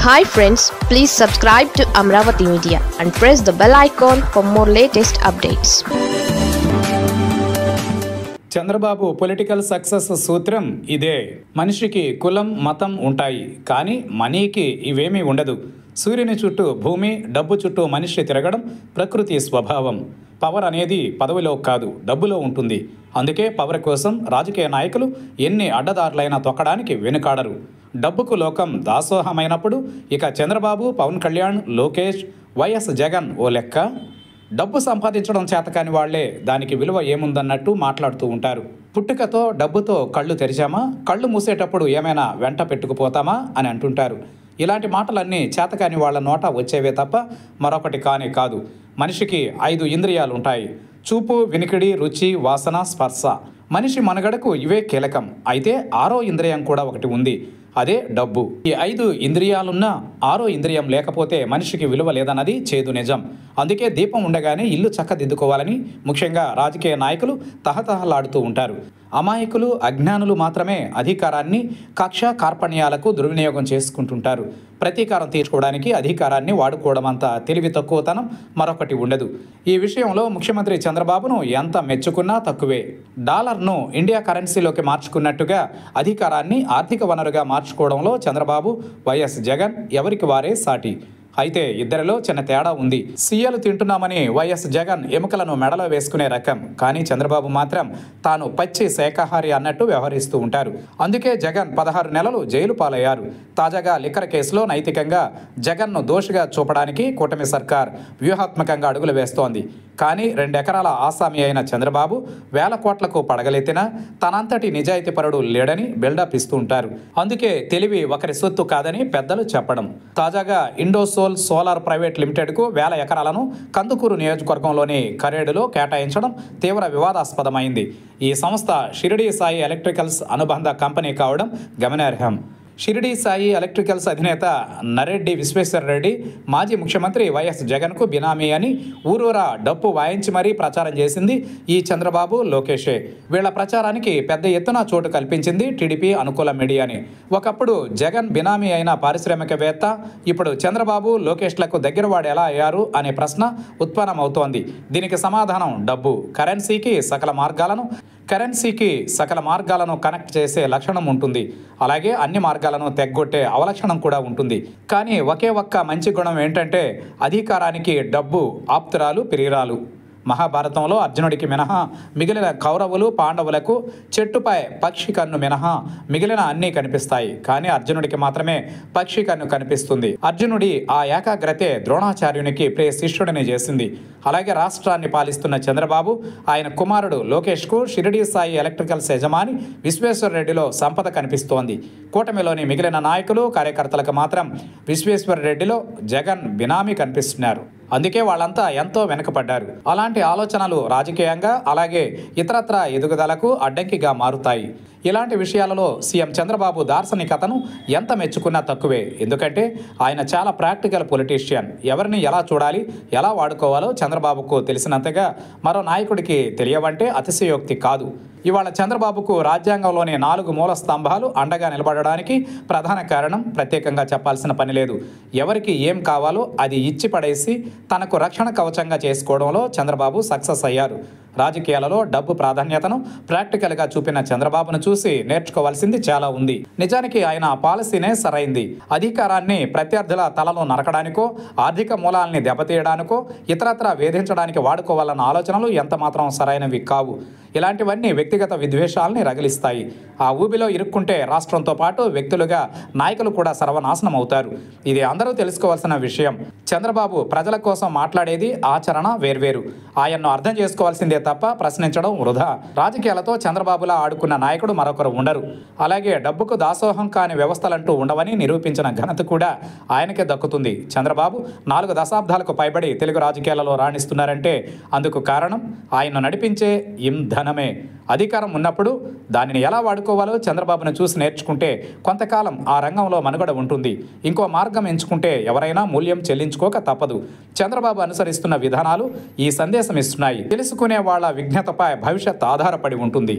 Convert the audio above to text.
Hi friends, please subscribe to Amravati Media and press the bell icon for more latest updates. Chandrababu political success సూత్రం ఇదే. మనిషికి కులం మతం ఉంటాయి, కానీ మనీకి ఇవేమీ ఉండదు. సూర్యుని చుట్టూ భూమి, డబ్బు చుట్టూ మనిషి తిరగడం ప్రకృతి స్వభావం. పవర్ అనేది పదవిలో కాదు, డబ్బులో ఉంటుంది. అందుకే పవర్ కోసం రాజకీయ నాయకులు ఎన్ని అడ్డదారులైనా తొక్కడానికి వెనుకాడరు. డబ్బుకు లోకం దాసోహమైనప్పుడు ఇక చంద్రబాబు, పవన్ కళ్యాణ్, లోకేష్, వైఎస్ జగన్ ఓ లెక్క. డబ్బు సంపాదించడం చేతకాని వాళ్లే దానికి విలువ ఏముందన్నట్టు మాట్లాడుతూ ఉంటారు. పుట్టుకతో డబ్బుతో కళ్ళు తెరిచామా, కళ్ళు మూసేటప్పుడు ఏమైనా వెంట పెట్టుకుపోతామా అని అంటుంటారు. ఇలాంటి మాటలన్నీ చేతకాని వాళ్ళ నోట వచ్చేవే తప్ప మరొకటి కానే కాదు. మనిషికి 5 ఇంద్రియాలు ఉంటాయి: చూపు, వినికిడి, రుచి, వాసన, స్పర్శ. మనిషి మనుగడకు ఇవే కీలకం. అయితే 6వ ఇంద్రియం కూడా ఒకటి ఉంది, అదే డబ్బు. ఈ 5 ఇంద్రియాలున్నా 6వ ఇంద్రియం లేకపోతే మనిషికి విలువ లేదన్నది చేదు నిజం. అందుకే దీపం ఉండగానే ఇల్లు చక్కదిద్దుకోవాలని ముఖ్యంగా రాజకీయ నాయకులు తహతహలాడుతూ ఉంటారు. అమాయకులు, అజ్ఞానులు మాత్రమే అధికారాన్ని కక్ష కార్పణ్యాలకు దుర్వినియోగం చేసుకుంటుంటారు. ప్రతీకారం తీర్చుకోవడానికి అధికారాన్ని వాడుకోవడం అంత తెలివి తక్కువతనం మరొకటి ఉండదు. ఈ విషయంలో ముఖ్యమంత్రి చంద్రబాబును ఎంత మెచ్చుకున్నా తక్కువే. డాలర్ను ఇండియా కరెన్సీలోకి మార్చుకున్నట్టుగా అధికారాన్ని ఆర్థిక వనరుగా మార్చుకోవడంలో చంద్రబాబు, వైఎస్ జగన్ ఎవరికి వారే సాటి. అయితే ఇద్దరిలో చిన్న తేడా ఉంది. సీఎలు తింటున్నామని వైఎస్ జగన్ ఎముకలను మెడలో వేసుకునే రకం, కానీ చంద్రబాబు మాత్రం తాను పచ్చి శాఖాహారి అన్నట్టు వ్యవహరిస్తూ ఉంటారు. అందుకే జగన్ 16 నెలలు జైలు పాలయ్యారు. తాజాగా లిక్కర్ కేసులో నైతికంగా జగన్ను దోషిగా చూపడానికి కూటమి సర్కార్ వ్యూహాత్మకంగా అడుగులు వేస్తోంది. కానీ 2 ఎకరాల ఆసామి అయిన చంద్రబాబు వేల కోట్లకు పడగలెత్తినా తనంతటి నిజాయితీపరుడు లేడని బిల్డప్ ఇస్తూ ఉంటారు. అందుకే తెలివి ఒకరి సొత్తు కాదని పెద్దలు చెప్పడం. తాజాగా ఇండోసోల్ సోలార్ ప్రైవేట్ లిమిటెడ్కు 1000 ఎకరాలను కందుకూరు నియోజకవర్గంలోని కరేడులో కేటాయించడం తీవ్ర వివాదాస్పదమైంది. ఈ సంస్థ షిరిడి సాయి ఎలక్ట్రికల్స్ అనుబంధ కంపెనీ కావడం గమనార్హం. షిరిడి సాయి ఎలక్ట్రికల్స్ అధినేత నరెడ్డి విశ్వేశ్వరరెడ్డి మాజీ ముఖ్యమంత్రి వైఎస్ జగన్కు బినామీ అని ఊరూరా డప్పు వాయించి మరీ ప్రచారం చేసింది ఈ చంద్రబాబు, లోకేషే. వీళ్ల ప్రచారానికి పెద్ద ఎత్తున చోటు కల్పించింది టీడీపీ అనుకూల మీడియాని. ఒకప్పుడు జగన్ బినామీ అయిన పారిశ్రామికవేత్త ఇప్పుడు చంద్రబాబు, లోకేష్లకు దగ్గరవాడు ఎలా అయ్యారు అనే ప్రశ్న ఉత్పన్నమవుతోంది. దీనికి సమాధానం డబ్బు. కరెన్సీకి సకల మార్గాలను కనెక్ట్ చేసే లక్షణం ఉంటుంది. అలాగే అన్ని మార్గాలను తెగ్గొట్టే అవలక్షణం కూడా ఉంటుంది. కానీ ఒకే ఒక్క మంచి గుణం ఏంటంటే అధికారానికి డబ్బు ఆప్తురాలు, ప్రియురాలు. మహాభారతంలో అర్జునుడికి మినహా మిగిలిన కౌరవులు, పాండవులకు చెట్టుపై పక్షి కన్ను మినహా మిగిలిన అన్నీ కనిపిస్తాయి. కానీ అర్జునుడికి మాత్రమే పక్షి కన్ను కనిపిస్తుంది. అర్జునుడి ఆ ఏకాగ్రతే ద్రోణాచార్యునికి ప్రియ శిష్యుడిని చేసింది. అలాగే రాష్ట్రాన్ని పాలిస్తున్న చంద్రబాబు, ఆయన కుమారుడు లోకేష్కు షిరిడి సాయి ఎలక్ట్రికల్స్ యజమాని విశ్వేశ్వరరెడ్డిలో సంపద కనిపిస్తోంది. కూటమిలోని మిగిలిన నాయకులు, కార్యకర్తలకు మాత్రం విశ్వేశ్వరరెడ్డిలో జగన్ బినామీ కనిపిస్తున్నారు. అందుకే వాళ్ళంతా ఎంతో వెనుకపడ్డారు. అలాంటి ఆలోచనలు రాజకీయంగా అలాగే ఇతరత్రా ఎదుగుదలకు అడ్డంకిగా మారుతాయి. ఇలాంటి విషయాలలో సీఎం చంద్రబాబు దార్శనికతను ఎంత మెచ్చుకున్నా తక్కువే. ఎందుకంటే ఆయన చాలా ప్రాక్టికల్ పొలిటీషియన్. ఎవరిని ఎలా చూడాలి, ఎలా వాడుకోవాలో చంద్రబాబుకు తెలిసినంతగా మరో నాయకుడికి తెలియవంటే అతిశయోక్తి కాదు. ఇవాళ చంద్రబాబుకు రాజ్యాంగంలోని 4 మూల స్తంభాలు అండగా నిలబడడానికి ప్రధాన కారణం ప్రత్యేకంగా చెప్పాల్సిన పని లేదు. ఎవరికి ఏం కావాలో అది ఇచ్చి పడేసి తనకు రక్షణ కవచంగా చేసుకోవడంలో చంద్రబాబు సక్సెస్ అయ్యారు. రాజకీయాలలో డబ్బు ప్రాధాన్యతను ప్రాక్టికల్గా చూపిన చంద్రబాబును చూసి నేర్చుకోవాల్సింది చాలా ఉంది. నిజానికి ఆయన పాలసీనే సరైంది. అధికారాన్ని ప్రత్యర్థుల తలను నరకడానికో, ఆర్థిక మూలాల్ని దెబ్బతీయడానికో, ఇతరత్రా వేధించడానికి వాడుకోవాలన్న ఆలోచనలు ఎంతమాత్రం సరైనవి కావు. ఇలాంటివన్నీ వ్యక్తిగత విద్వేషాలని రగిలిస్తాయి. ఆ ఊబిలో ఇరుక్కుంటే రాష్ట్రంతో పాటు వ్యక్తులుగా నాయకులు కూడా సర్వనాశనం అవుతారు. ఇది అందరూ తెలుసుకోవాల్సిన విషయం. చంద్రబాబు ప్రజల కోసం మాట్లాడేది, ఆచరణ వేర్వేరు. ఆయన్ను అర్థం చేసుకోవాల్సిందే తప్ప ప్రశ్నించడం వృధా. రాజకీయాలతో చంద్రబాబులా ఆడుకున్న నాయకుడు మరొకరు ఉండరు. అలాగే డబ్బుకు దాసోహం కాని వ్యవస్థలంటూ ఉండవని నిరూపించిన ఘనత కూడా ఆయనకే దక్కుతుంది. చంద్రబాబు 4 దశాబ్దాలకు పైబడి తెలుగు రాజకీయాలలో రాణిస్తున్నారంటే అందుకు కారణం ఆయన్ను నడిపించే ఇంధనమే. అధికారం ఉన్నప్పుడు దానిని ఎలా వాడుకోవాలో చంద్రబాబును చూసి నేర్చుకుంటే కొంతకాలం ఆ రంగంలో మనుగడ ఉంటుంది. ఇంకో మార్గం ఎంచుకుంటే ఎవరైనా మూల్యం చెల్లించుకోక తప్పదు. చంద్రబాబు అనుసరిస్తున్న విధానాలు ఈ సందేశం ఇస్తున్నాయి. తెలుసుకునే వాళ్ళ విజ్ఞతపై భవిష్యత్ ఆధారపడి ఉంటుంది.